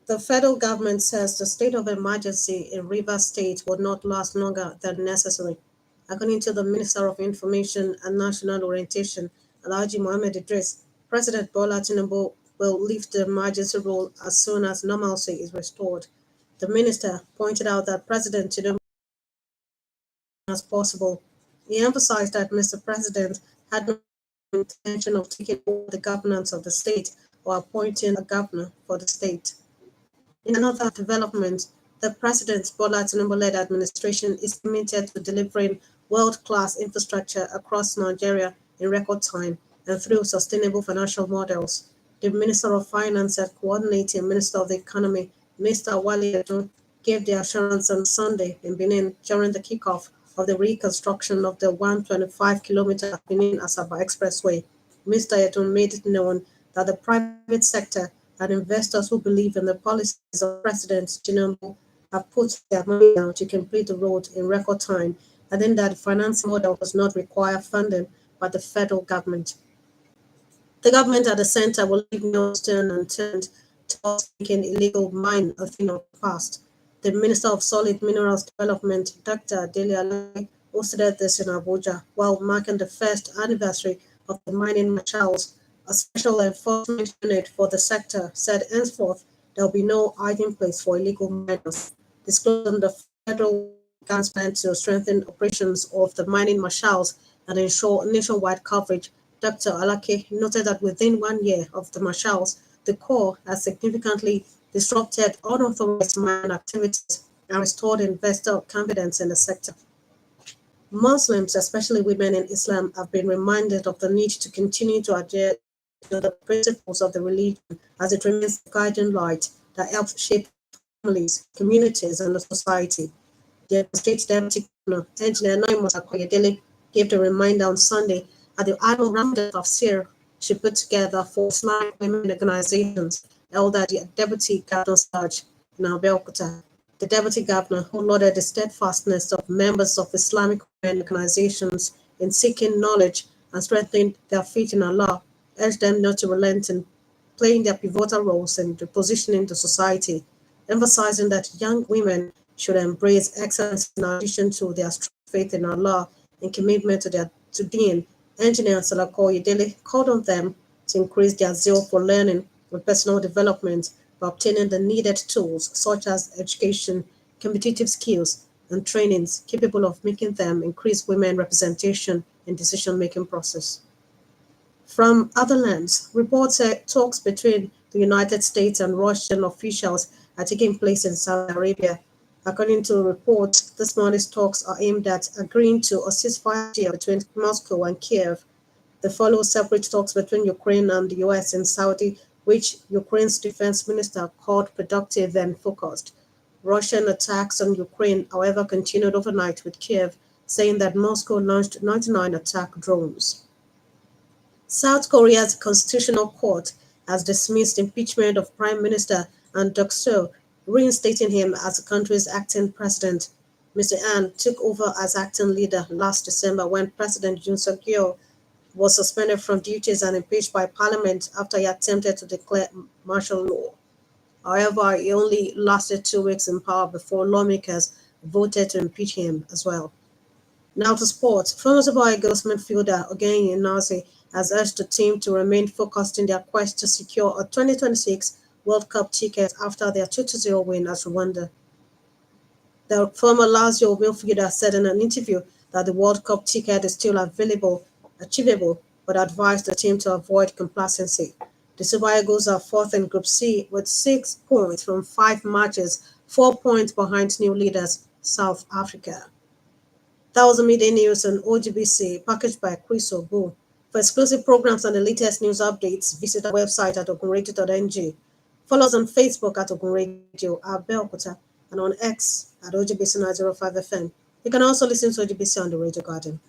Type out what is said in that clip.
The federal government says the state of emergency in Rivers State will not last longer than necessary. According to the Minister of Information and National Orientation, Alhaji Mohammed Idris, President Bola Tinubu will lift the emergency rule as soon as normalcy is restored. The minister pointed out that President Tinubu as possible. He emphasized that Mr. President had no intention of taking over the governance of the state or appointing a governor for the state. In another development, the President Bola Tinubu-led administration is committed to delivering world-class infrastructure across Nigeria in record time and through sustainable financial models. The Minister of Finance and Coordinating Minister of the Economy, Mr. Wale Edun, gave the assurance on Sunday in Benin during the kickoff of the reconstruction of the 125-kilometer Benin-Asaba Expressway. Mr. Edun made it known that the private sector and investors who believe in the policies of President Tinubu have put their money down to complete the road in record time, adding that the financing model does not require funding by the federal government. The government at the center will leave no stone unturned towards making illegal mine a thing of the past. The Minister of Solid Minerals Development, Dr. Dele Alai, hosted this in Abuja while marking the first anniversary of the mining marshals. A special enforcement unit for the sector said henceforth there will be no hiding place for illegal miners, disclosing the federal government's plan to strengthen operations of the mining marshals and ensure nationwide coverage. Dr. Alake noted that within 1 year of the marshals, the Corps has significantly disrupted unauthorized mining activities and restored investor confidence in the sector. Muslims, especially women in Islam, have been reminded of the need to continue to adhere to the principles of the religion as it remains the guiding light that helps shape families, communities, and the society. The State Deputy Governor, Engineer Naimot Akoyedele, gave the reminder on Sunday at the annual Ramadan Tafsir she put together for Islamic women organizations held at the Deputy Governor's Lodge in Abeokuta. The Deputy Governor, who lauded the steadfastness of members of Islamic women organizations in seeking knowledge and strengthening their faith in Allah, urged them not to relent in playing their pivotal roles in repositioning the society, emphasizing that young women should embrace excellence in addition to their strong faith in Allah and commitment to Deen. Engineer Salako Yedele called on them to increase their zeal for learning and personal development by obtaining the needed tools such as education, competitive skills, and trainings capable of making them increase women representation in decision-making process. From other lands, reports say talks between the United States and Russian officials are taking place in Saudi Arabia. According to reports, this morning's talks are aimed at agreeing to a ceasefire deal between Moscow and Kiev. They follow separate talks between Ukraine and the US in Saudi, which Ukraine's defense minister called productive and focused. Russian attacks on Ukraine, however, continued overnight with Kiev saying that Moscow launched 99 attack drones. South Korea's Constitutional Court has dismissed impeachment of Prime Minister Ahn Duck-seo, reinstating him as the country's acting president. Mr. Ahn took over as acting leader last December when President Yoon Suk-yeol was suspended from duties and impeached by Parliament after he attempted to declare martial law. However, he only lasted 2 weeks in power before lawmakers voted to impeach him as well. Now to sports. Former Super Eagles midfielder Ogenye Nazi has urged the team to remain focused in their quest to secure a 2026 World Cup ticket after their 2-0 win at Rwanda. The former Lazio midfielder said in an interview that the World Cup ticket is still achievable, but advised the team to avoid complacency. The Super Eagles are fourth in Group C with 6 points from 5 matches, 4 points behind new leaders, South Africa. That was the midday news on OGBC, packaged by Chris Obu. For exclusive programs and the latest news updates, visit our website at ogunradio.ng. Follow us on Facebook at Ogun Radio Abeokuta and on X at OGBC 905 FM. You can also listen to OGBC on the Radio Garden.